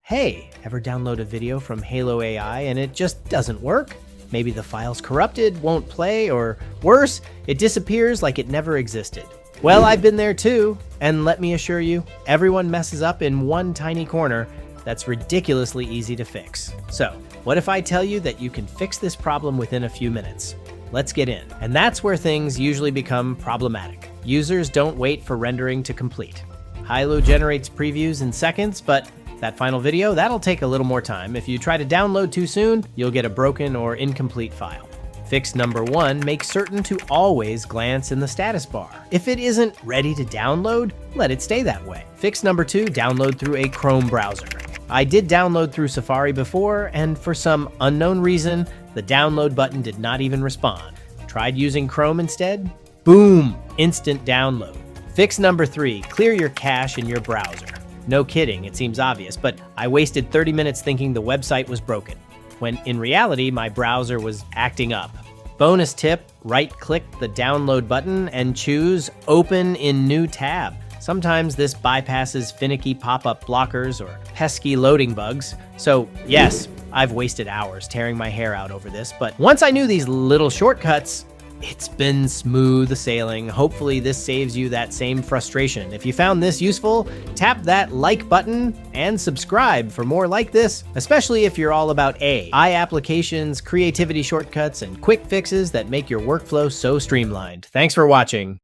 Hey, ever download a video from Hailuo AI and it just doesn't work? Maybe the file's corrupted, won't play, or worse, it disappears like it never existed. Well, I've been there too, and let me assure you, everyone messes up in one tiny corner that's ridiculously easy to fix. So, what if I tell you that you can fix this problem within a few minutes? Let's get in. And that's where things usually become problematic. Users don't wait for rendering to complete. Hailuo generates previews in seconds, but that final video, that'll take a little more time. If you try to download too soon, you'll get a broken or incomplete file. Fix number 1, make certain to always glance in the status bar. If it isn't ready to download, let it stay that way. Fix number 2, download through a Chrome browser. I did download through Safari before, and for some unknown reason, the download button did not even respond. Tried using Chrome instead? Boom! Instant download. Fix number 3, clear your cache in your browser. No kidding, it seems obvious, but I wasted 30 minutes thinking the website was broken, when in reality, my browser was acting up. Bonus tip, right-click the download button and choose Open in New Tab. Sometimes this bypasses finicky pop-up blockers or pesky loading bugs. So yes, I've wasted hours tearing my hair out over this, but once I knew these little shortcuts, it's been smooth sailing. Hopefully this saves you that same frustration. If you found this useful, tap that like button and subscribe for more like this, especially if you're all about AI applications, creativity shortcuts, and quick fixes that make your workflow so streamlined. Thanks for watching.